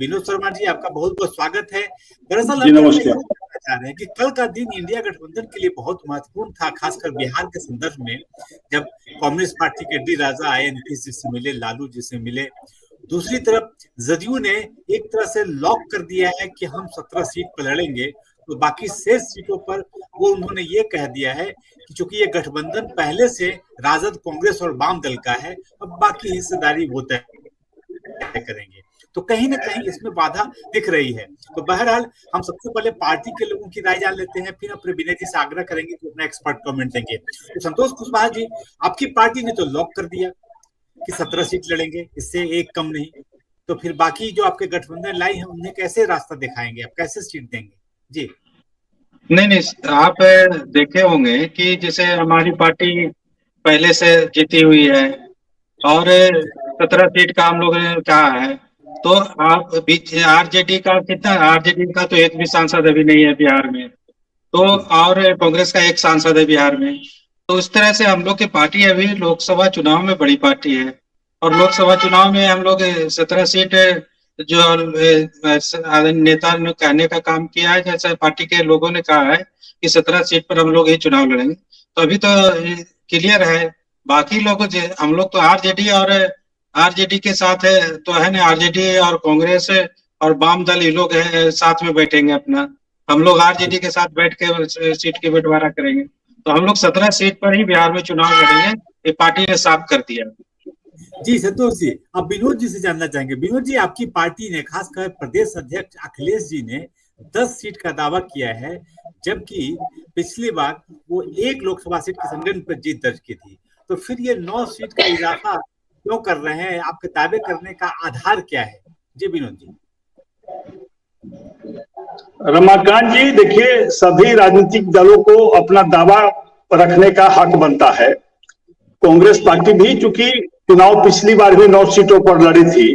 विनोद शर्मा जी, आपका बहुत बहुत स्वागत है। दरअसल जी हम नमस्कार। चाह रहे हैं कि कल का दिन इंडिया गठबंधन के लिए बहुत महत्वपूर्ण था, खासकर बिहार के संदर्भ में, जब कांग्रेस पार्टी के डी राजा आए, नीतीश जी से मिले, लालू जी से मिले। दूसरी तरफ जदयू ने एक तरह से लॉक कर दिया है कि हम 17 सीट पर लड़ेंगे, तो बाकी शेष सीटों पर वो उन्होंने ये कह दिया है कि चूंकि ये गठबंधन पहले से राजद, कांग्रेस और वाम दल का है, अब बाकी हिस्सेदारी वो तय करेंगे। तो कहीं ना कहीं इसमें बाधा दिख रही है। तो बहरहाल हम सबसे पहले पार्टी के लोगों की राय जान लेते हैं, फिर अपने विनय जी से आग्रह करेंगे कि अपना एक्सपर्ट कमेंट देंगे। तो संतोष कुशवाहा जी, आपकी पार्टी ने तो लॉक कर दिया कि 17 सीट लड़ेंगे, इससे एक कम नहीं। तो फिर बाकी जो आपके गठबंधन लाई है, उन्हें कैसे रास्ता दिखाएंगे, आप कैसे सीट देंगे? जी नहीं, आप देखे होंगे कि जैसे हमारी पार्टी पहले से जीती हुई है और 17 सीट का हम लोगों ने कहा है। तो आप बीच आरजेडी का कितना, आरजेडी का तो एक भी सांसद अभी नहीं है बिहार में, तो और कांग्रेस का एक सांसद है बिहार में। तो इस तरह से हम लोग की पार्टी अभी लोकसभा चुनाव में बड़ी पार्टी है और लोकसभा चुनाव में हम लोग 17 सीट जो नेता ने कहने का काम किया है, जैसे पार्टी के लोगों ने कहा है कि 17 सीट पर हम लोग ही चुनाव लड़ेंगे, तो अभी तो क्लियर है। बाकी लोग हम लोग तो आरजेडी के साथ है, तो है ना, आरजेडी और कांग्रेस और वाम दल ये लोग है साथ में बैठेंगे अपना। हम लोग आरजेडी के साथ बैठ के सीट की बंटवारा करेंगे, तो हम लोग 17 सीट पर ही बिहार में चुनाव लड़ेंगे, ये पार्टी ने साफ कर दिया। जी संतोष जी, अब विनोद जी से जानना चाहेंगे। विनोद जी, आपकी पार्टी ने, खासकर प्रदेश अध्यक्ष अखिलेश जी ने 10 सीट का दावा किया है, जबकि पिछली बार वो एक लोकसभा सीट के संगठन पर जीत दर्ज की थी। तो फिर ये 9 सीट का इजाफा क्यों कर रहे हैं? आपके दावे करने का आधार क्या है? जी विनोद जी। रमाकांत जी, देखिए, सभी राजनीतिक दलों को अपना दावा रखने का हक बनता है। कांग्रेस पार्टी भी चूंकि चुनाव पिछली बार भी 9 सीटों पर लड़ी थी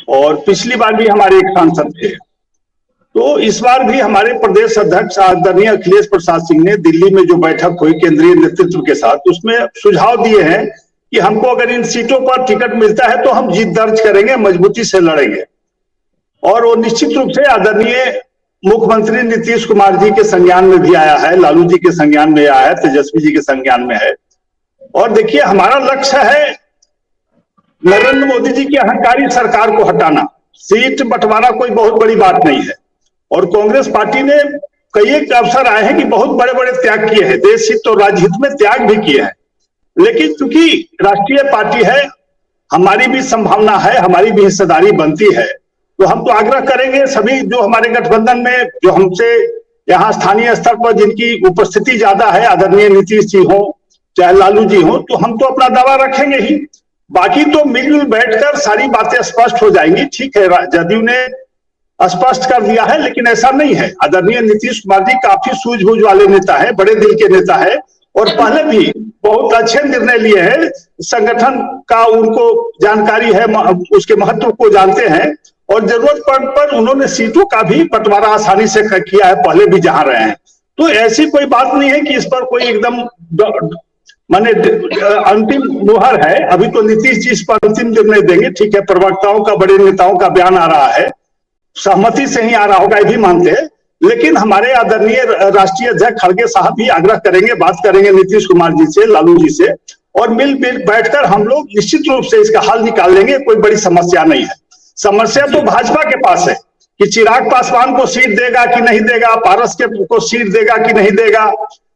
और पिछली बार भी हमारे एक सांसद थे, तो इस बार भी हमारे प्रदेश अध्यक्ष आदरणीय अखिलेश प्रसाद सिंह ने दिल्ली में जो बैठक हुई केंद्रीय नेतृत्व के साथ, उसमें सुझाव दिए हैं कि हमको अगर इन सीटों पर टिकट मिलता है तो हम जीत दर्ज करेंगे, मजबूती से लड़ेंगे। और वो निश्चित रूप से आदरणीय मुख्यमंत्री नीतीश कुमार जी के संज्ञान में भी आया है, लालू जी के संज्ञान में आया है, तेजस्वी जी के संज्ञान में है। और देखिए, हमारा लक्ष्य है नरेंद्र मोदी जी की अहंकारी सरकार को हटाना। सीट बंटवारा कोई बहुत बड़ी बात नहीं है। और कांग्रेस पार्टी ने कई एक अवसर आए हैं कि बहुत बड़े बड़े त्याग किए हैं, देश हित और राज्य हित में त्याग भी किए हैं, लेकिन चूंकि राष्ट्रीय पार्टी है, हमारी भी संभावना है, हमारी भी हिस्सेदारी बनती है। तो हम तो आग्रह करेंगे सभी जो हमारे गठबंधन में, जो हमसे यहाँ स्थानीय स्तर पर जिनकी उपस्थिति ज्यादा है, आदरणीय नीतीश जी हो चाहे लालू जी हो, तो हम तो अपना दावा रखेंगे ही। बाकी तो मिलजुल बैठकर सारी बातें स्पष्ट हो जाएंगी। ठीक है, जदयू ने स्पष्ट कर दिया है, लेकिन ऐसा नहीं है। आदरणीय नीतीश कुमार जी काफी सूझबूझ वाले नेता है, बड़े दिल के नेता है और पहले भी बहुत अच्छे निर्णय लिए हैं। संगठन का उनको जानकारी है, उसके महत्व को जानते हैं और जरूरत पर उन्होंने सीटों का भी बंटवारा आसानी से किया है, पहले भी जहां रहे हैं। तो ऐसी कोई बात नहीं है कि इस पर कोई एकदम माने अंतिम मुहर है। अभी तो नीतीश जी इस पर अंतिम निर्णय देंगे। ठीक है, प्रवक्ताओं का, बड़े नेताओं का बयान आ रहा है, सहमति से ही आ रहा होगा, ये भी मानते हैं। लेकिन हमारे आदरणीय राष्ट्रीय अध्यक्ष खड़गे साहब भी आग्रह करेंगे, बात करेंगे नीतीश कुमार जी से, लालू जी से, और मिल बैठकर हम लोग निश्चित रूप से इसका हल निकाल लेंगे। कोई बड़ी समस्या नहीं है। समस्या तो भाजपा के पास है कि चिराग पासवान को सीट देगा कि नहीं देगा, पारस को सीट देगा कि नहीं देगा,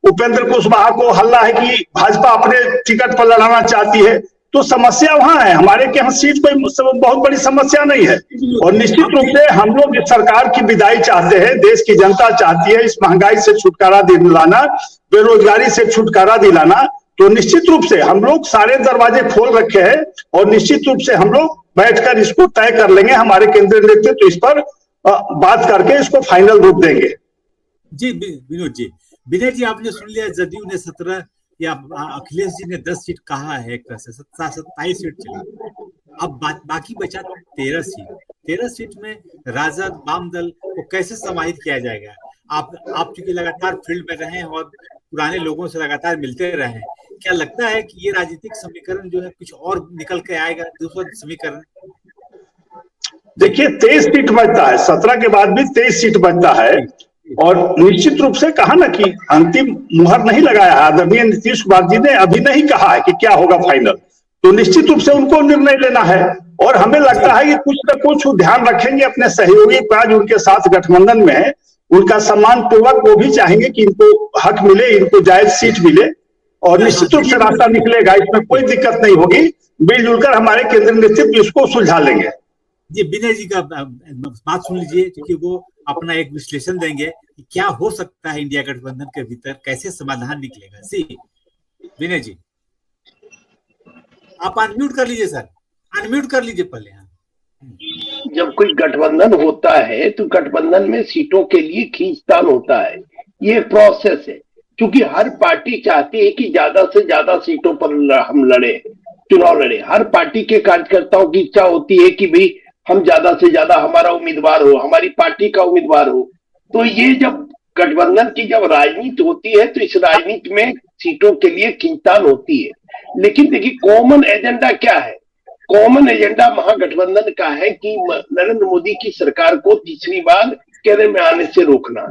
उपेंद्र कुशवाहा को हल्ला है कि भाजपा अपने टिकट पर लड़ाना चाहती है। तो समस्या वहां है, हमारे के यहाँ सीट कोई बहुत बड़ी समस्या नहीं है। और निश्चित रूप से हम लोग इस सरकार की विदाई चाहते हैं, देश की जनता चाहती है इस महंगाई से छुटकारा दिलाना, बेरोजगारी से छुटकारा दिलाना। तो निश्चित रूप से हम लोग सारे दरवाजे खोल रखे हैं और निश्चित रूप से हम लोग बैठकर इसको तय कर लेंगे। हमारे केंद्रीय नेतृत्व इस पर बात करके इसको फाइनल रूप देंगे। जी विनोद जी, विनय जी, आपने सुन लिया, जदयू ने 17 या अखिलेश जी ने 10 सीट कहा है, 27 सीट चला। अब बाकी बचा 13 सीट। 13 सीट में राजद, वाम दल को कैसे समाहित किया जाएगा? आप चूंकि लगातार फील्ड में रहे हैं और पुराने लोगों से लगातार मिलते रहे हैं, क्या लगता है कि ये राजनीतिक समीकरण जो है कुछ और निकल के आएगा, दूसरा समीकरण? देखिए 23 सीट बचता है, 17 के बाद भी 23 सीट बचता है। और निश्चित रूप से कहा ना कि अंतिम मुहर नहीं लगाया है आदरणीय नीतीश कुमार जी ने, अभी नहीं कहा है कि क्या होगा फाइनल, तो निश्चित रूप से उनको निर्णय लेना है। और हमें लगता है कि कुछ न कुछ ध्यान रखेंगे अपने सहयोगी का जो उनके साथ गठबंधन में है, उनका सम्मान पूर्वक वो भी चाहेंगे कि इनको हक मिले, इनको जायज सीट मिले, और निश्चित रूप से रास्ता निकलेगा, इसमें कोई दिक्कत नहीं होगी। मिलजुल कर हमारे केंद्रीय नेतृत्व इसको सुलझा लेंगे। जी विनय जी का बात सुन लीजिए, क्योंकि वो अपना एक विश्लेषण देंगे कि क्या हो सकता है इंडिया गठबंधन के भीतर, कैसे समाधान निकलेगा। सी विनय जी आप अनम्यूट कर लीजिए सर, अनम्यूट कर लीजिए पहले। जब कोई गठबंधन होता है तो गठबंधन में सीटों के लिए खींचतान होता है, ये प्रोसेस है। क्योंकि हर पार्टी चाहती है कि ज्यादा से ज्यादा सीटों पर हम लड़े, चुनाव लड़े। हर पार्टी के कार्यकर्ताओं की इच्छा होती है कि भाई हम ज्यादा से ज्यादा हमारा उम्मीदवार हो, हमारी पार्टी का उम्मीदवार हो। तो ये जब गठबंधन की जब राजनीति होती है तो इस राजनीति में सीटों के लिए खींचतान होती है। लेकिन देखिए कॉमन एजेंडा क्या है? कॉमन एजेंडा महागठबंधन का है कि नरेंद्र मोदी की सरकार को तीसरी बार केंद्र में आने से रोकना।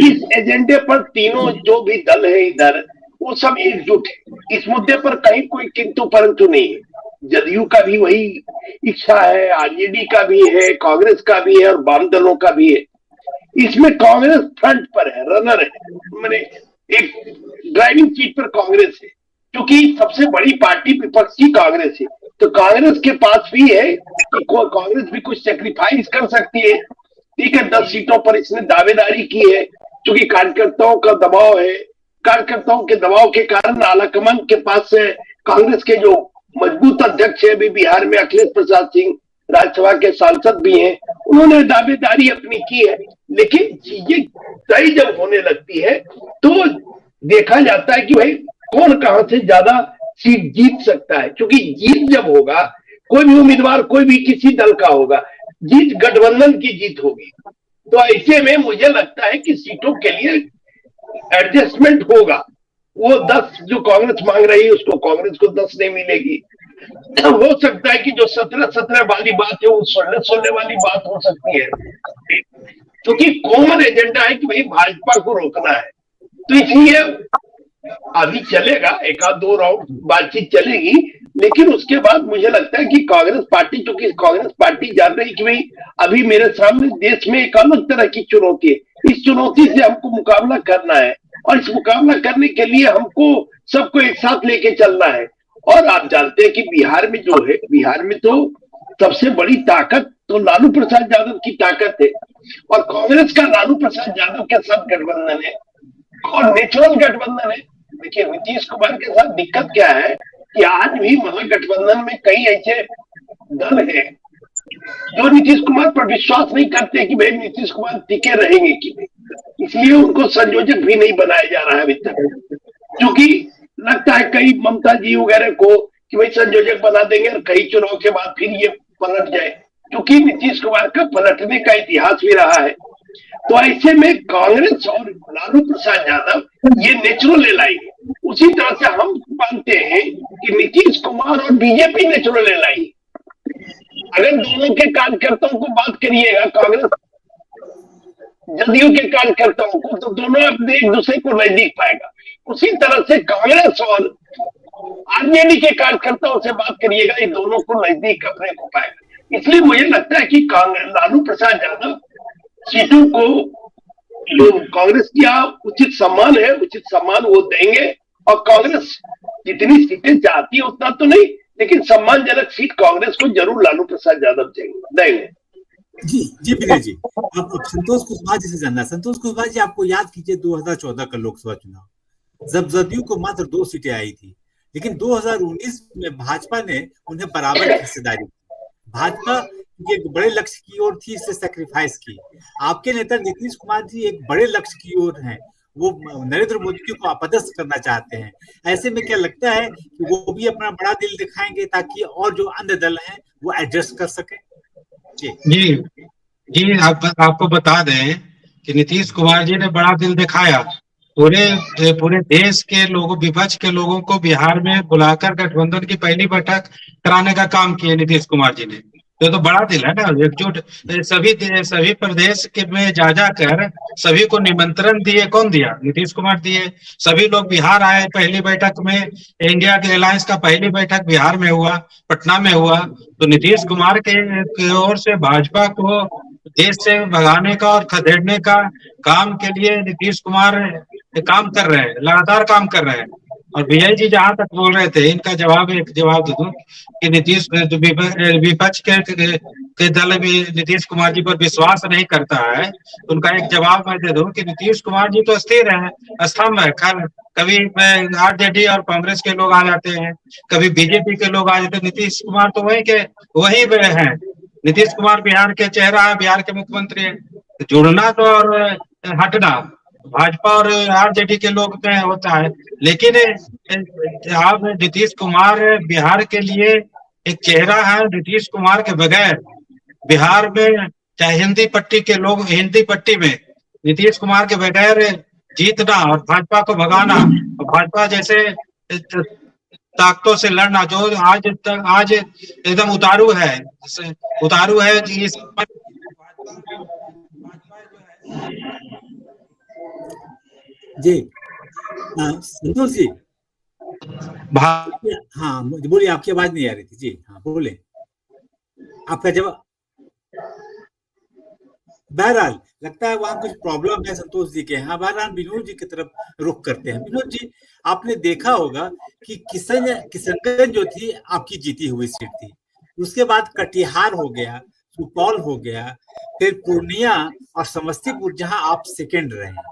इस एजेंडे पर तीनों जो भी दल है इधर, वो सब एकजुट है। इस मुद्दे पर कहीं कोई किंतु परंतु नहीं है। जदयू का भी वही इच्छा है, आरजेडी का भी है, कांग्रेस का भी है और वाम दलों का भी है। इसमें कांग्रेस फ्रंट पर है, रनर है, मैंने एक ड्राइविंग सीट पर कांग्रेस है, क्योंकि सबसे बड़ी पार्टी विपक्षी कांग्रेस है। तो कांग्रेस के पास भी है कि कांग्रेस भी कुछ सेक्रीफाइस कर सकती है। ठीक है, 10 सीटों पर इसने दावेदारी की है, क्योंकि कार्यकर्ताओं का दबाव है। कार्यकर्ताओं के दबाव के कारण आलाकमान के पास से कांग्रेस के जो मजबूत अध्यक्ष है अभी बिहार में अखिलेश प्रसाद सिंह, राज्यसभा के सांसद भी हैं, उन्होंने दावेदारी अपनी की है। लेकिन चीजें तय जब होने लगती है तो देखा जाता है कि भाई कौन कहां से ज्यादा सीट जीत सकता है। क्योंकि जीत जब होगा, कोई भी उम्मीदवार कोई भी किसी दल का होगा, जीत गठबंधन की जीत होगी। तो ऐसे में मुझे लगता है कि सीटों के लिए एडजस्टमेंट होगा। वो 10 जो कांग्रेस मांग रही है उसको कांग्रेस को 10 नहीं मिलेगी। हो सकता है कि जो 17-17 वाली बात है वो 16-16 वाली बात हो सकती है, क्योंकि कॉमन एजेंडा है कि भाई भाजपा को रोकना है। तो इसलिए अभी चलेगा, 1-2 राउंड बातचीत चलेगी, लेकिन उसके बाद मुझे लगता है कि कांग्रेस पार्टी, चूंकि कांग्रेस पार्टी जान रही कि भाई अभी मेरे सामने देश में एक अलग तरह की चुनौती है, इस चुनौती से हमको मुकाबला करना है, और इस मुकाबला करने के लिए हमको सबको एक साथ लेके चलना है। और आप जानते हैं कि बिहार में जो है, बिहार में तो सबसे बड़ी ताकत तो लालू प्रसाद यादव की ताकत है, और कांग्रेस का लालू प्रसाद यादव के साथ गठबंधन है और नेचुरल गठबंधन है। देखिए नीतीश कुमार के साथ दिक्कत क्या है कि आज भी महागठबंधन में कई ऐसे दल हैं जो नीतीश कुमार पर विश्वास नहीं करते कि भाई नीतीश कुमार टिके रहेंगे कि नहीं। इसलिए उनको संयोजक भी नहीं बनाया जा रहा है अभी तक, क्योंकि लगता है कई ममता जी वगैरह को कि भाई संयोजक बना देंगे और कई चुनाव के बाद फिर ये पलट जाए, क्योंकि नीतीश कुमार का पलटने का इतिहास भी रहा है। तो ऐसे में कांग्रेस और लालू प्रसाद यादव ये नेचुरल एलाई है। उसी तरह से हम मानते हैं कि नीतीश कुमार और बीजेपी नेचुरल एलाई। अगर दोनों के कार्यकर्ताओं को बात करिएगा, कांग्रेस जदयू के कार्यकर्ताओं को, तो दोनों अपने एक दूसरे को नजदीक पाएगा। उसी तरह से कांग्रेस और आरजेडी के कार्यकर्ताओं से बात करिएगा, ये दोनों को नजदीक अपने को पाएगा। इसलिए मुझे लगता है कि लालू प्रसाद यादव सीटों को जो कांग्रेस का उचित सम्मान है, उचित सम्मान वो देंगे, और कांग्रेस जितनी सीटें चाहती है उतना तो नहीं, लेकिन सम्मानजनक सीट कांग्रेस को जरूर लालू प्रसाद यादव देंगे। जी विनय जी, आप संतोष कुशवाहा जी से जानना। संतोष कुशवाहा जी, आपको याद कीजिए 2014 का लोकसभा चुनाव, जब जदयू को मात्र 2 सीटें आई थी, लेकिन 2019 में भाजपा ने उन्हें बराबर हिस्सेदारी दी। भाजपा एक बड़े लक्ष्य की ओर थी, इससे सैक्रिफाइस की। आपके नेता नीतीश कुमार जी एक बड़े लक्ष्य की ओर हैं, वो नरेंद्र मोदी को अपदस्थ करना चाहते हैं। ऐसे में क्या लगता है कि वो भी अपना बड़ा दिल दिखाएंगे ताकि और जो अन्य दल हैं वो एडजस्ट कर सके? जी आपको बता दें कि नीतीश कुमार जी ने बड़ा दिल दिखाया। पूरे देश के लोगों, विपक्ष के लोगों को बिहार में बुलाकर गठबंधन की पहली बैठक कराने का काम किया नीतीश कुमार जी ने। तो बड़ा दिल है ना, एकजुट। सभी प्रदेश के में जा कर सभी को निमंत्रण दिए, कौन दिया? नीतीश कुमार दिए। सभी लोग बिहार आए पहली बैठक में, इंडिया के अलायंस का पहली बैठक बिहार में हुआ, पटना में हुआ। तो नीतीश कुमार की ओर से भाजपा को देश से भगाने का और खदेड़ने का काम के लिए नीतीश कुमार काम कर रहे हैं, लगातार काम कर रहे हैं। और विजय जी जहां तक बोल रहे थे, इनका एक जवाब दे दूं कि नीतीश विपक्ष के दल भी नीतीश कुमार जी पर विश्वास नहीं करता है। उनका एक जवाब मैं दे दूं कि नीतीश कुमार जी तो स्थिर है, स्तंभ है। कभी आरजेडी और कांग्रेस के लोग आ जाते हैं, कभी बीजेपी के लोग आ जाते हैं, नीतीश कुमार तो वही है। नीतीश कुमार बिहार के चेहरा है, बिहार के मुख्यमंत्री है। जुड़ना तो और हटना भाजपा और आरजेडी के लोग में होता है। लेकिन आप नीतीश कुमार बिहार के लिए एक चेहरा है। नीतीश कुमार के बगैर बिहार में, चाहे हिंदी पट्टी में नीतीश कुमार के बगैर जीतना और भाजपा को भगाना और भाजपा जैसे ताकतों से लड़ना, जो आज एकदम उतारू है इस जी। संतोष जी, हाँ बोलिए, आपकी आवाज नहीं आ रही थी जी। हाँ बोले, आपका जवाब। बहरहाल लगता है वहां कुछ प्रॉब्लम है संतोष जी के। हाँ, बहरहाल विनोद जी की तरफ रुख करते हैं। विनोद जी, आपने देखा होगा कि किशनगंज जो थी आपकी जीती हुई सीट थी, उसके बाद कटिहार हो गया, सुपौल हो गया, फिर पूर्णिया और समस्तीपुर जहां आप सेकंड रहे हैं,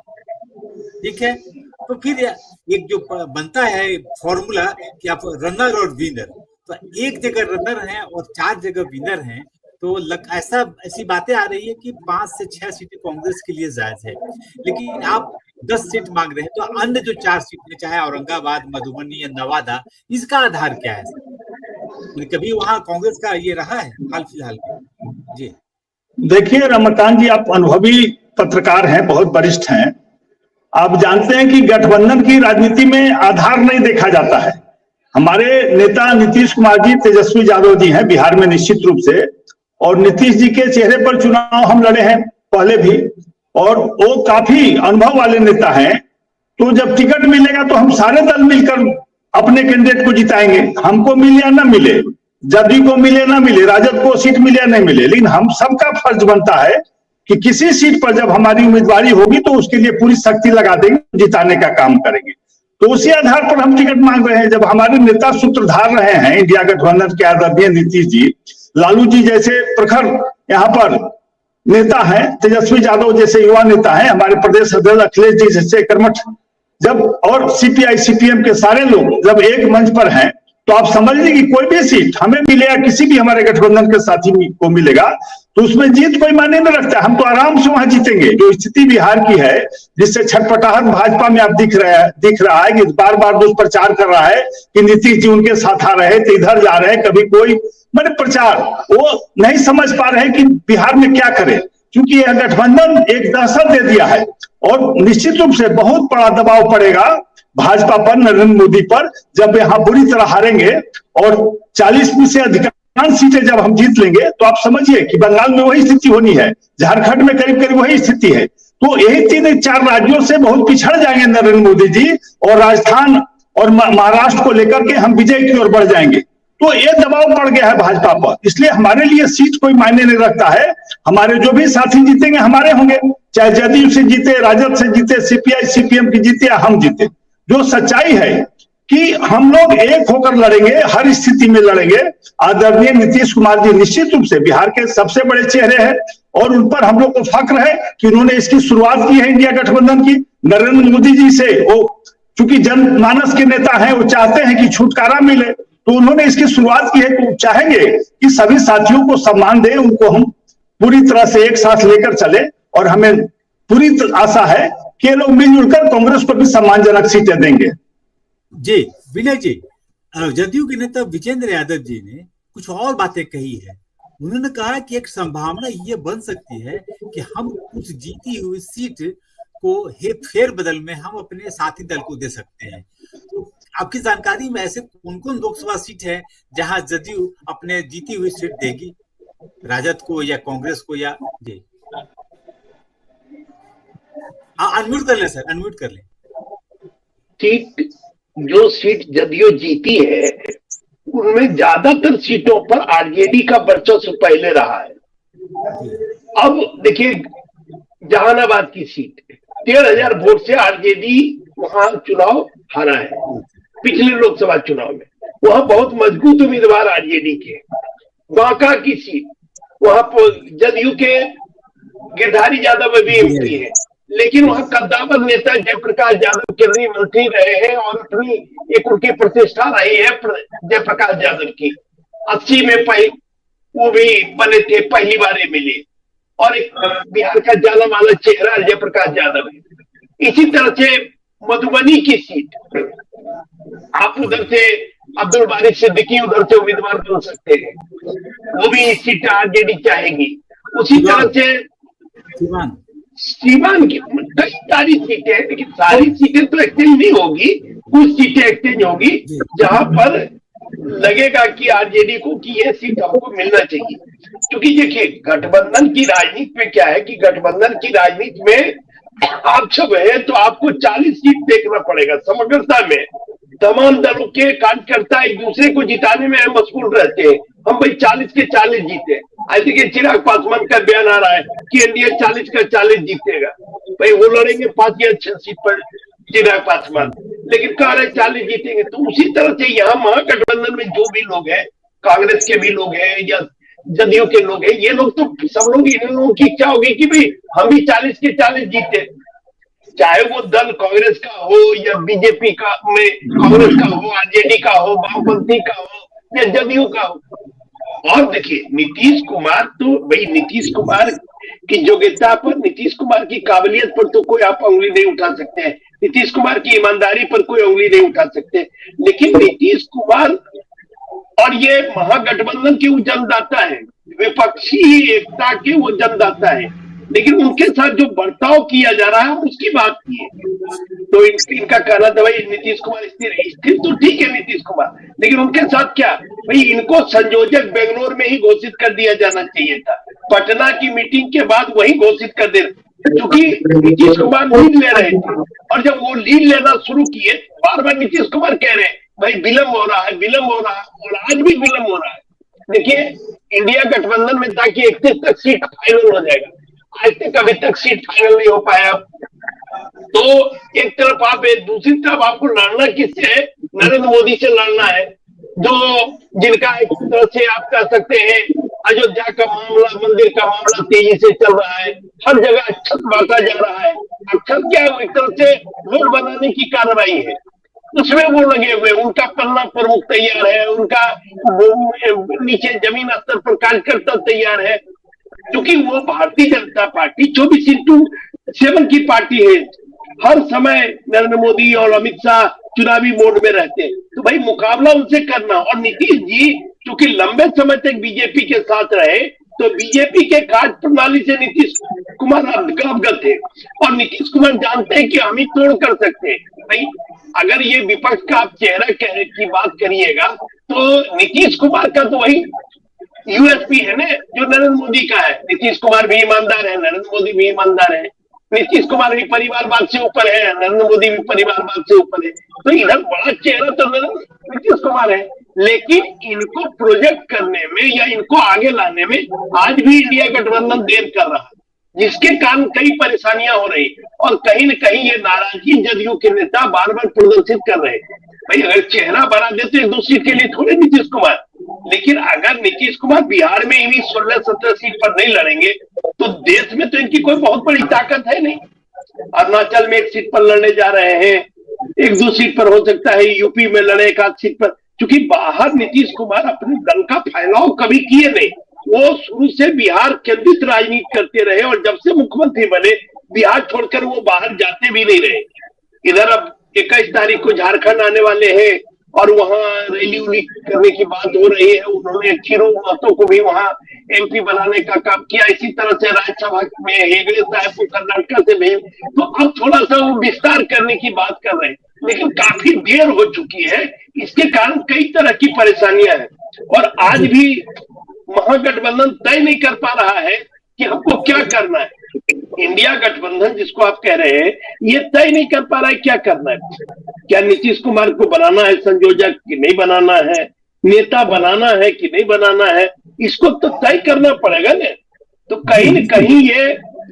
ठीक है। तो फिर एक जो बनता है फॉर्मूला कि आप रनर और विनर, तो एक जगह रनर हैं और 4 जगह विनर हैं, तो ऐसी बातें आ रही है कि 5 से 6 सीटें कांग्रेस के लिए जायज है। लेकिन आप 10 सीट मांग रहे हैं, तो अन्य जो 4 सीटें, चाहे औरंगाबाद, मधुबनी या नवादा, इसका आधार क्या है सर? कभी वहां कांग्रेस का ये रहा है हाल फिलहाल में? जी देखिए रमाकांत जी, आप अनुभवी पत्रकार हैं, बहुत वरिष्ठ हैं। आप जानते हैं कि गठबंधन की राजनीति में आधार नहीं देखा जाता है। हमारे नेता नीतीश कुमार जी तेजस्वी यादव जी हैं बिहार में निश्चित रूप से, और नीतीश जी के चेहरे पर चुनाव हम लड़े हैं पहले भी, और वो काफी अनुभव वाले नेता हैं। तो जब टिकट मिलेगा तो हम सारे दल मिलकर अपने कैंडिडेट को जिताएंगे, हमको मिले या ना मिले, जदयू को मिले ना मिले, राजद को सीट मिले या नहीं मिले। लेकिन हम सबका फर्ज बनता है कि किसी सीट पर जब हमारी उम्मीदवारी होगी तो उसके लिए पूरी शक्ति लगा देंगे, जिताने का काम करेंगे। तो उसी आधार पर हम टिकट मांग रहे हैं। जब हमारे नेता सूत्रधार रहे हैं इंडिया गठबंधन के आदरणीय नीतीश जी, लालू जी जैसे प्रखर यहाँ पर नेता हैं, तेजस्वी यादव जैसे युवा नेता हैं, हमारे प्रदेश अध्यक्ष अखिलेश जी जैसे कर्मठ, जब और सीपीआई सीपीएम के सारे लोग जब एक मंच पर हैं, तो आप समझ लीजिए कि कोई भी सीट हमें मिले या किसी भी हमारे गठबंधन के साथी को मिलेगा तो उसमें जीत कोई मायने नहीं रखता। हम तो आराम से वहां जीतेंगे। जो स्थिति बिहार की है, जिससे छटपटाहट भाजपा में आप दिख रहा है कि बार बार दुष्प्रचार कर रहा है कि नीतीश जी उनके साथ आ रहे तो इधर जा रहे, कभी कोई मैंने प्रचार, वो नहीं समझ पा रहे कि बिहार में क्या करे, क्योंकि यह गठबंधन एक दहशत दे दिया है। और निश्चित रूप से बहुत बड़ा दबाव पड़ेगा भाजपा पर, नरेंद्र मोदी पर, जब यहाँ बुरी तरह हारेंगे। और 40 में से अधिकांश सीटें जब हम जीत लेंगे तो आप समझिए कि बंगाल में वही स्थिति होनी है, झारखंड में करीब करीब वही स्थिति है। तो यही 3-4 राज्यों से बहुत पिछड़ जाएंगे नरेंद्र मोदी जी, और राजस्थान और महाराष्ट्र को लेकर के हम विजय की ओर बढ़ जाएंगे। तो ये दबाव पड़ गया है भाजपा पर, इसलिए हमारे लिए सीट कोई मायने नहीं रखता है। हमारे जो भी साथी जीतेंगे हमारे होंगे, चाहे जदयू से जीते, राजद से जीते, सीपीआई सीपीएम की जीते या हम जीते। जो सच्चाई है कि हम लोग एक होकर लड़ेंगे, हर स्थिति में लड़ेंगे। आदरणीय नीतीश कुमार जी निश्चित रूप से बिहार के सबसे बड़े चेहरे हैं, और उन पर हम लोग को फक्र है कि उन्होंने इसकी शुरुआत की है इंडिया गठबंधन की। नरेंद्र मोदी जी से वो चूंकि जनमानस के नेता हैं, वो चाहते हैं कि छुटकारा मिले, तो उन्होंने इसकी शुरुआत की है। तो चाहेंगे कि सभी साथियों को सम्मान दें, उनको हम पूरी तरह से एक साथ लेकर चले, और हमें पूरी आशा है कि ये लोग मिलजुल कर कांग्रेस को भी सम्मानजनक सीटें देंगे। जी विनय जी, जदयू के नेता विजेंद्र यादव जी ने कुछ और बातें कही है। उन्होंने कहा कि एक संभावना ये बन सकती है कि हम कुछ जीती हुई सीट को फेर बदल में हम अपने साथी दल को दे सकते हैं। तो आपकी जानकारी में ऐसे कौन कौन लोकसभा सीट है जहां जदयू अपने जीती हुई सीट देगी? राजद को या कांग्रेस को या जी। अनम्यूट कर ले सर, अनम्यूट कर ले। सीट जो सीट जदयू जीती है उनमें ज्यादातर सीटों पर आरजेडी का वर्चस्व पहले रहा है। अब देखिए जहानाबाद की सीट 13,000 वोट से आरजेडी वहां चुनाव हारा है पिछले लोकसभा चुनाव में, वहां बहुत मजबूत उम्मीदवार आरजेडी के। बांका की सीट वहां पर जदयू के गिरधारी यादव अभी एमपी है, लेकिन वहां कद्दावर नेता जयप्रकाश यादव केंद्रीय मंत्री रहे हैं और अपनी एक उनकी प्रतिष्ठा रही है जयप्रकाश यादव की। 80 में वो भी बने थे, पहली बार मिले, और एक बिहार का जाना माना चेहरा जयप्रकाश यादव है। इसी तरह से मधुबनी की सीट आप उधर से अब्दुल बारिश सिद्दीकी उधर से उम्मीदवार बन सकते हैं, वो भी इस सीट आरजेडी चाहेगी। उसी तरह से सीवान की कई सारी सीटें हैं, लेकिन सारी सीटें तो एक्सचेंज नहीं होगी, कुछ सीटें एक्सचेंज होगी जहां पर लगेगा कि आरजेडी को कि ये सीट हमको मिलना चाहिए। क्योंकि देखिए गठबंधन की राजनीति में क्या है कि गठबंधन की राजनीति में आप सब है तो आपको 40 सीट देखना पड़ेगा समग्रता में। तमाम दलों के कार्यकर्ता एक दूसरे को जिताने में मशगूल रहते हैं, हम भाई 40 के 40 जीते। आज देखिए चिराग पासवान का बयान आ रहा है कि एनडीए 40 का 40 जीतेगा, भाई वो लड़ेंगे 5 या 6 सीट पर चिराग पासवान, लेकिन कह रहे 40 जीतेंगे। तो उसी तरह से यहाँ महागठबंधन में जो भी लोग हैं, कांग्रेस के भी लोग हैं या जदयू के लोग हैं, ये लोग तो सब लोग इन लोगों की इच्छा होगी कि भाई हम भी 40 के 40 जीते, चाहे वो दल कांग्रेस का हो या बीजेपी का में कांग्रेस का हो, आरजेडी का हो, वामपंथी का हो या जदयू का हो। और देखिए नीतीश कुमार तो भाई नीतीश कुमार की योग्यता पर, नीतीश कुमार की काबिलियत पर तो कोई आप उंगली नहीं उठा सकते हैं, नीतीश कुमार की ईमानदारी पर कोई उंगली नहीं उठा सकते, लेकिन नीतीश कुमार और ये महागठबंधन के वो जन्मदाता है, विपक्षी एकता के वो जन्मदाता है, लेकिन उनके साथ जो बर्ताव किया जा रहा है उसकी बात की है। तो इनका कहना था भाई नीतीश कुमार स्थिर तो ठीक है नीतीश कुमार, लेकिन उनके साथ क्या भाई इनको संयोजक बेंगलोर में ही घोषित कर दिया जाना चाहिए था, पटना की मीटिंग के बाद वही घोषित कर दे, क्योंकि नीतीश कुमार लीड ले रहे थे और जब वो लीड लेना शुरू किए बार बार नीतीश कुमार कह रहे हैं भाई विलंब हो रहा है, विलंब हो रहा है, और आज भी विलंब हो रहा है। देखिए इंडिया गठबंधन में था कि 31 तक सीट फाइनल हो जाएगा, आज तक अभी तक सीट फाइनल नहीं हो पाया। तो एक तरफ आप है, दूसरी तरफ आपको लड़ना किससे है? नरेंद्र मोदी से लड़ना है, जो जिनका एक तरह से आप कह सकते हैं अयोध्या का मामला, मंदिर का मामला तेजी से चल रहा है, हर जगह अक्षत बांटा जा रहा है। अक्षत क्या है? एक तरह से रोड बनाने की कार्रवाई है, उसमें वो लगे हुए, उनका पन्ना प्रमुख तैयार है, उनका नीचे जमीन स्तर पर कार्यकर्ता तैयार है, क्योंकि वो भारतीय जनता पार्टी 24/7 की पार्टी है, हर समय नरेंद्र मोदी और अमित शाह चुनावी मोड में रहते हैं, तो भाई मुकाबला उनसे करना। और नीतीश जी क्योंकि लंबे समय तक बीजेपी के साथ रहे, तो बीजेपी के कार्य प्रणाली से नीतीश कुमार अवगत है और नीतीश कुमार जानते हैं कि हम ही तोड़ कर सकते हैं। भाई अगर ये विपक्ष का आप चेहरा की बात करिएगा तो नीतीश कुमार का तो वही यूएसपी है ना जो नरेंद्र मोदी का है। नीतीश कुमार भी ईमानदार है, नरेंद्र मोदी भी ईमानदार है, नीतीश कुमार भी परिवारवाद से ऊपर है, नरेंद्र मोदी भी परिवारवाद से ऊपर है, तो इधर बड़ा चेहरा तो नीतीश कुमार है। लेकिन इनको प्रोजेक्ट करने में या इनको आगे लाने में आज भी इंडिया गठबंधन देर कर रहा है, जिसके कारण कई परेशानियां हो रही और कहीं न कहीं ये नाराजगी जदयू के नेता बार बार प्रदर्शित कर रहे हैं। भाई अगर चेहरा बना देते एक दो सीट के लिए थोड़े नीतीश कुमार, लेकिन अगर नीतीश कुमार बिहार में इन्हीं 16-17 सीट पर नहीं लड़ेंगे तो देश में तो इनकी कोई बहुत बड़ी ताकत है नहीं। अरुणाचल में एक सीट पर लड़ने जा रहे हैं, एक दो सीट पर हो सकता है यूपी में लड़े एक आध सीट पर, क्योंकि बाहर नीतीश कुमार अपने दल का फैलाव कभी किए नहीं, वो शुरू से बिहार केंद्रित राजनीति करते रहे और जब से मुख्यमंत्री बने बिहार छोड़कर वो बाहर जाते भी नहीं रहे। इधर अब 21 तारीख को झारखंड आने वाले हैं और वहां रैली उली करने की बात हो रही है, उन्होंने खीरू महतो को भी वहां एमपी बनाने का काम किया, इसी तरह से राज्यसभा में हेगड़े साहब को कर्नाटक से भेज, तो अब थोड़ा सा वो विस्तार करने की बात कर रहे हैं, लेकिन काफी देर हो चुकी है, इसके कारण कई तरह की परेशानियां हैं। और आज भी महागठबंधन तय नहीं कर पा रहा है कि हमको क्या करना है। इंडिया गठबंधन जिसको आप कह रहे हैं, ये तय नहीं कर पा रहा है क्या करना है। क्या नीतीश कुमार को बनाना है संयोजक कि नहीं बनाना है, नेता बनाना है कि नहीं बनाना है, इसको तो तय करना पड़ेगा ना। तो कहीं न कहीं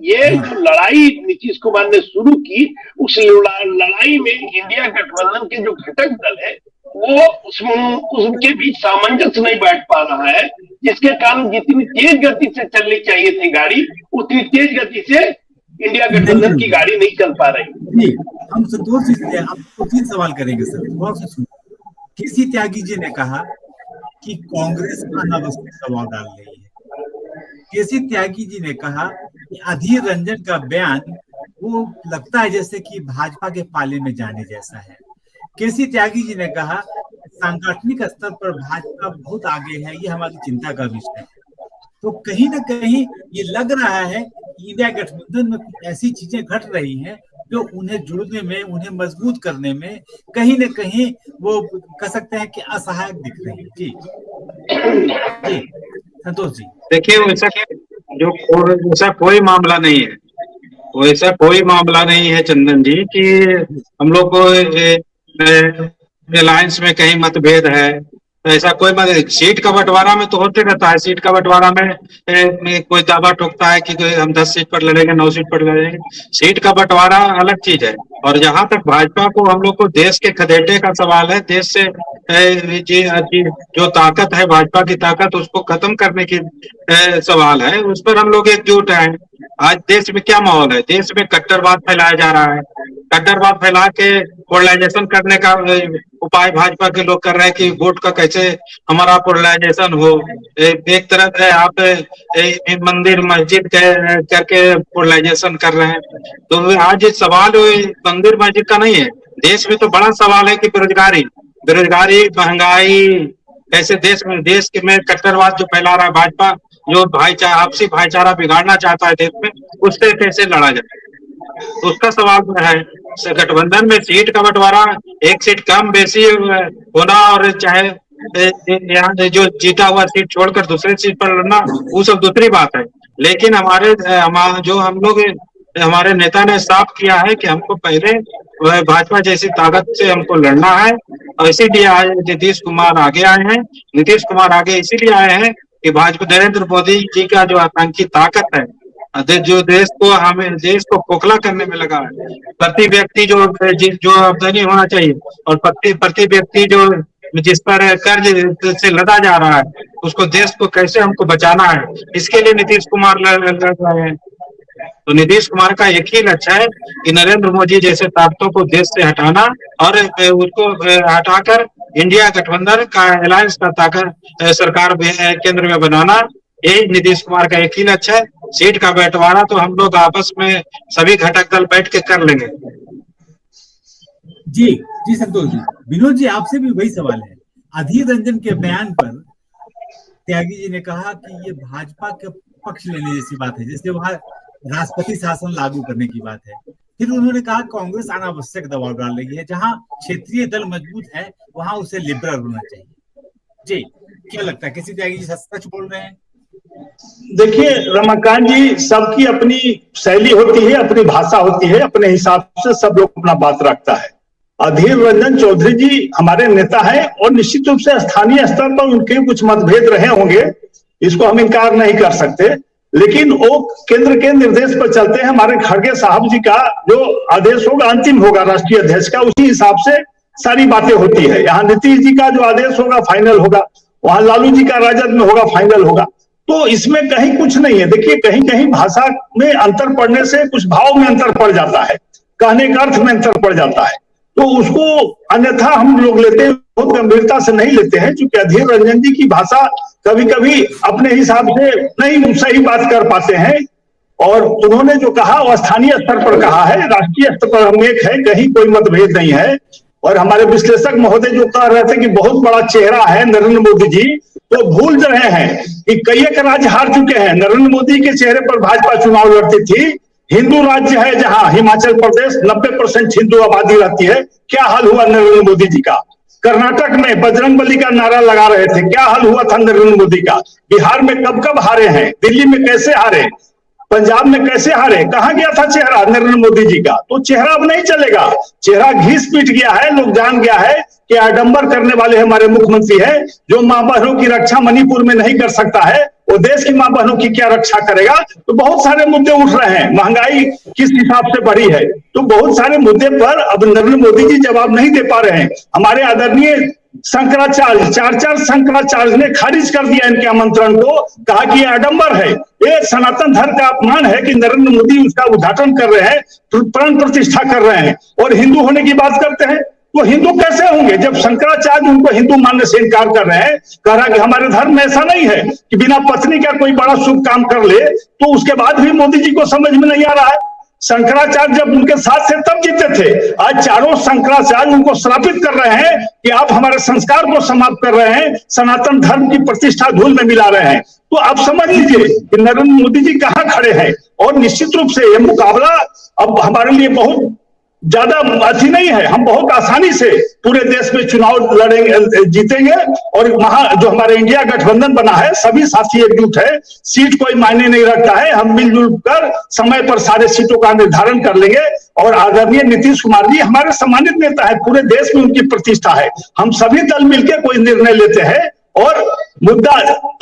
ये जो लड़ाई नीतीश कुमार ने शुरू की, उस लड़ाई में इंडिया गठबंधन के जो घटक दल है वो उसके बीच सामंजस्य नहीं बैठ पा रहा है, जिसके कारण जितनी तेज गति से चलनी चाहिए थी गाड़ी, उतनी तेज गति से इंडिया गठबंधन की गाड़ी नहीं चल पा रही। हम संतोष जी से आपको 3 सवाल करेंगे सर, गौर से सुनिए। केसी त्यागी जी ने कहा कि कांग्रेस अनावश्यक दबाव डाल रही है। केसी त्यागी जी ने कहा कि अधीर रंजन का बयान वो लगता है जैसे कि भाजपा के पाले में जाने जैसा है। केसी त्यागी जी ने कहा सांगठनिक स्तर पर भाजपा बहुत आगे है, ये हमारी चिंता का विषय है। तो कहीं ना कहीं ये लग रहा है कि इंडिया गठबंधन में कुछ ऐसी चीजें घट रही हैं जो उन्हें जुड़ने में, उन्हें मजबूत करने में कहीं ना कहीं वो कह सकते हैं कि असहायक दिख रही है। जी संतोष जी। देखिए, वैसा कोई मामला नहीं है, वैसा कोई मामला नहीं है चंदन जी कि हम लोग को अलायंस में कहीं मतभेद है। ऐसा कोई सीट का बंटवारा में तो होते रहता है। सीट का बंटवारा में कोई दावा ठोकता है कि हम 10 सीट पर लड़ेंगे, 9 सीट पर लड़ेंगे। सीट का बंटवारा अलग चीज है। और जहां तक भाजपा को, हम लोग को देश के खदेड़ने का सवाल है, देश से जो ताकत है, भाजपा की ताकत, उसको खत्म करने की सवाल है। उस पर हम लोग एकजुट हैं। आज देश में क्या माहौल है? देश में कट्टरवाद फैलाया जा रहा है। कट्टरवाद फैला के पोलराइजेशन करने का उपाय भाजपा के लोग कर रहे हैं कि वोट का कैसे हमारा पोलराइजेशन हो। एक तरफ है आप मंदिर मस्जिद करके पोलराइजेशन कर रहे हैं। तो आज सवाल मंदिर मस्जिद का नहीं है। देश में तो बड़ा सवाल है कि बेरोजगारी, महंगाई, कैसे देश में कट्टरवाद जो फैला रहा है भाजपा, जो आपसी भाईचारा बिगाड़ना चाहता है देश में, उससे कैसे लड़ा जाए, उसका सवाल है। गठबंधन में सीट का बंटवारा, एक सीट कम बेसी होना और चाहे यहाँ जो जीता हुआ सीट छोड़कर दूसरे सीट पर लड़ना, वो सब दूसरी बात है। लेकिन हमारे नेता ने साफ किया है कि हमको पहले भाजपा जैसी ताकत से हमको लड़ना है। और इसीलिए आज नीतीश कुमार आगे आए हैं। नीतीश कुमार आगे इसीलिए आए हैं कि भाजपा, नरेंद्र मोदी जी का जो आतंकी ताकत है, जो देश को खोखला करने में लगा है। प्रति व्यक्ति जो आमदनी होना चाहिए और प्रति व्यक्ति जो जिस पर कर्ज से लदा जा रहा है, उसको, देश को कैसे हमको बचाना है, इसके लिए नीतीश कुमार लड़ रहे हैं। तो नीतीश कुमार का एक ही लक्ष्य है कि नरेंद्र मोदी जैसे ताकतों को देश से हटाना और उसको हटाकर इंडिया गठबंधन का, अलायंस का ताकत सरकार केंद्र में बनाना। यही नीतीश कुमार का एक ही लक्ष्य है। सीट का बंटवारा तो हम लोग आपस में सभी घटक दल बैठ के कर लेंगे। जी संतोष जी। विनोद जी, आपसे भी वही सवाल है। अधीर रंजन के बयान पर त्यागी जी ने कहा कि ये भाजपा के पक्ष लेने जैसी बात है, जैसे वहां राष्ट्रपति शासन लागू करने की बात है। फिर उन्होंने कहा कांग्रेस अनावश्यक दबाव डाल रही है, जहां क्षेत्रीय दल मजबूत है वहां उसे लिबरल होना चाहिए। जी, क्या लगता है, किसी त्यागी जी सच बोल रहे हैं? देखिए रमाकांत जी, सबकी अपनी शैली होती है, अपनी भाषा होती है, अपने हिसाब से सब लोग अपना बात रखता है। अधीर रंजन चौधरी जी हमारे नेता हैं और निश्चित रूप से स्थानीय स्तर पर उनके कुछ मतभेद रहे होंगे, इसको हम इनकार नहीं कर सकते। लेकिन वो केंद्र के निर्देश पर चलते हैं। हमारे खड़गे साहब जी का जो आदेश होगा, अंतिम होगा राष्ट्रीय अध्यक्ष का, उसी हिसाब से सारी बातें होती है। यहाँ नीतीश जी का जो आदेश होगा फाइनल होगा, वहां लालू जी का राजद में होगा फाइनल होगा। तो इसमें कहीं कुछ नहीं है। देखिए, कहीं कहीं भाषा में अंतर पड़ने से कुछ भाव में अंतर पड़ जाता है, कहने का अर्थ में अंतर पड़ जाता है, तो उसको अन्यथा हम लोग लेते हैं, बहुत गंभीरता से नहीं लेते हैं। क्योंकि अधीर रंजन जी की भाषा कभी कभी अपने हिसाब से नहीं सही बात कर पाते हैं। और उन्होंने जो कहा वो स्थानीय स्तर पर कहा है, राष्ट्रीय स्तर पर हम एक है, कहीं कोई मतभेद नहीं है। और हमारे विश्लेषक महोदय जो कह रहे थे कि बहुत बड़ा चेहरा है नरेंद्र मोदी जी, तो भूल रहे हैं कि कई एक राज्य हार चुके हैं। नरेंद्र मोदी के चेहरे पर भाजपा चुनाव लड़ती थी। हिंदू राज्य है जहां हिमाचल प्रदेश 90% हिंदू आबादी रहती है, क्या हाल हुआ नरेंद्र मोदी जी का? कर्नाटक में बजरंगबली का नारा लगा रहे थे, क्या हाल हुआ था नरेंद्र मोदी का। बिहार में कब कब हारे हैं, दिल्ली में कैसे हारे, पंजाब में कैसे हारे, कहां गया था चेहरा नरेंद्र मोदी जी का। तो चेहरा अब नहीं चलेगा, चेहरा घिस पीट गया है। लोग जान गया है कि आडंबर करने वाले हमारे मुख्यमंत्री है। जो मां बहनों की रक्षा मणिपुर में नहीं कर सकता है, वो देश की मां बहनों की क्या रक्षा करेगा। तो बहुत सारे मुद्दे उठ रहे हैं, महंगाई किस हिसाब से बढ़ी है, तो बहुत सारे मुद्दे पर अब नरेंद्र मोदी जी जवाब नहीं दे पा रहे हैं। हमारे आदरणीय शंकराचार्य, चार शंकराचार्य ने खारिज कर दिया इनके आमंत्रण को, कहा कि यह आडंबर है, ये सनातन धर्म का अपमान है कि नरेंद्र मोदी उसका उद्घाटन कर रहे हैं, प्राण प्रतिष्ठा कर रहे हैं और हिंदू होने की बात करते हैं। तो हिंदू कैसे होंगे जब शंकराचार्य उनको हिंदू मानने से इनकार कर रहे हैं। कह रहा कि हमारे धर्म में ऐसा नहीं है कि बिना पत्नी का कोई बड़ा शुभ काम कर ले, तो उसके बाद भी मोदी जी को समझ में नहीं आ रहा है। शंकराचार्य जब उनके साथ थे तब जीते थे, आज चारों शंकराचार्य उनको श्रापित कर रहे हैं कि आप हमारे संस्कार को समाप्त कर रहे हैं, सनातन धर्म की प्रतिष्ठा धूल में मिला रहे हैं। तो आप समझ लीजिए कि नरेंद्र मोदी जी कहां खड़े हैं। और निश्चित रूप से यह मुकाबला अब हमारे लिए बहुत ज्यादा अथी नहीं है, हम बहुत आसानी से पूरे देश में चुनाव लड़ेंगे, जीतेंगे। और जो हमारे इंडिया गठबंधन बना है, सभी साथी एकजुट है, सीट कोई मायने नहीं रखता है। हम मिलजुल कर समय पर सारे सीटों का निर्धारण कर लेंगे। और आदरणीय नीतीश कुमार जी हमारे सम्मानित नेता है, पूरे देश में उनकी प्रतिष्ठा है। हम सभी दल मिलकर कोई निर्णय लेते हैं। और मुद्दा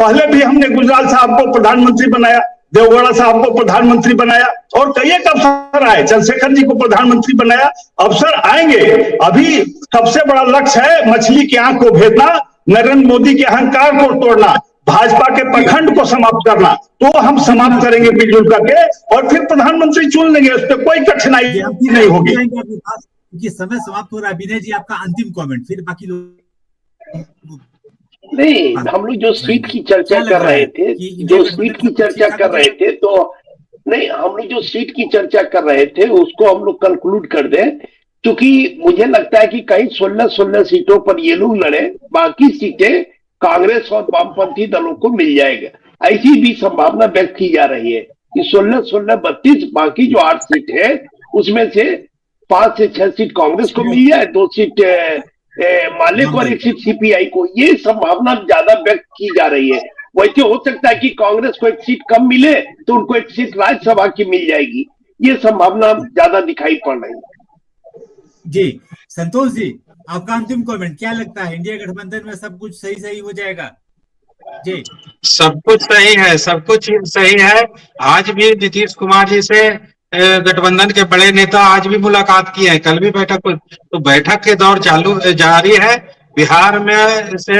पहले भी हमने गुजराल साहब को प्रधानमंत्री बनाया, देवगौड़ा साहब को प्रधानमंत्री बनाया और कई एक अवसर आए, चंद्रशेखर जी को प्रधानमंत्री बनाया, अवसर आएंगे। अभी सबसे बड़ा लक्ष्य है मछली की आंख को भेदना, नरेंद्र मोदी के अहंकार को तोड़ना, भाजपा के पखंड को समाप्त करना। तो हम समाप्त करेंगे मिलजुल करके और फिर प्रधानमंत्री चुन लेंगे, उस पर कोई कठिनाई नहीं होगी। क्योंकि समय समाप्त हो रहा है। विनय जी आपका अंतिम कमेंट, फिर बाकी लोग। नहीं, हम लोग जो सीट की चर्चा कर रहे थे, जो सीट की चर्चा कर रहे थे, तो नहीं, हम लोग जो सीट की चर्चा कर रहे थे उसको हम लोग कंक्लूड कर दें। क्योंकि मुझे लगता है कि कहीं 16 सीटों पर ये लोग लड़े, बाकी सीटें कांग्रेस और वामपंथी दलों को मिल जाएगा, ऐसी भी संभावना व्यक्त की जा रही है कि 16, 32, बाकी जो 8 सीट है उसमें से 5 से 6 सीट कांग्रेस को मिल जाए, 2 सीट मालिक और 1 सीट सीपीआई को। ये संभावना ज्यादा व्यक्त की जा रही है। वैसे हो सकता है कि कांग्रेस को 1 सीट कम मिले तो उनको 1 सीट राज्यसभा की मिल जाएगी, ये संभावना ज्यादा दिखाई पड़ रही है। जी संतोष जी, आपका अंतिम कमेंट, क्या लगता है इंडिया गठबंधन में सब कुछ सही हो जाएगा? जी, सब कुछ सही है, सब कुछ सही है। आज भी नीतीश कुमार जी से गठबंधन के बड़े नेता आज भी मुलाकात की है, कल भी बैठक, तो बैठक के दौर जारी है। बिहार में से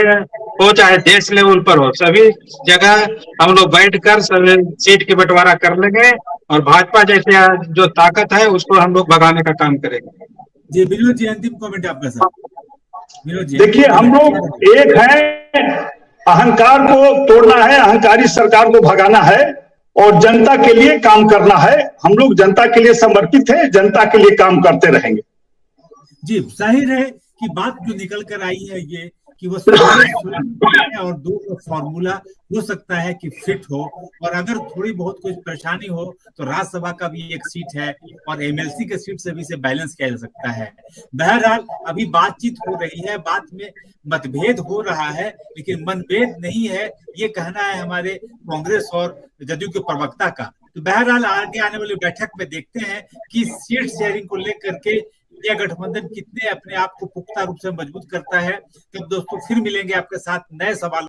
हो चाहे देश लेवल पर हो, सभी जगह हम लोग बैठकर सभी सीट की बंटवारा कर लेंगे और भाजपा जैसे जो ताकत है उसको हम लोग भगाने का काम करेंगे। जी विनोद जी, अंतिम कमेंट आपका सर। विनोद जी, देखिए, हम लोग एक है, अहंकार को तोड़ना है, अहंकारी सरकार को भगाना है और जनता के लिए काम करना है। हम लोग जनता के लिए समर्पित है, जनता के लिए काम करते रहेंगे। जी, जाहिर है कि बात जो निकल कर आई है ये कि वो है और 2 का फॉर्मूला हो सकता है कि फिट हो, और अगर थोड़ी बहुत कुछ परेशानी हो तो राज्यसभा का भी 1 सीट है और एमएलसी के सीट से भी इसे बैलेंस किया जा सकता है। बहरहाल अभी बातचीत हो रही है, बात में मतभेद हो रहा है, लेकिन मनभेद नहीं है, ये कहना है हमारे कांग्रेस और जदयू के प्रवक्ता का। तो बहरहाल आगे आने वाली बैठक में देखते हैं कि सीट शेयरिंग को लेकर के इंडिया गठबंधन कितने अपने आप को पुख्ता रूप से मजबूत करता है। तब दोस्तों फिर मिलेंगे आपके साथ नए सवाल।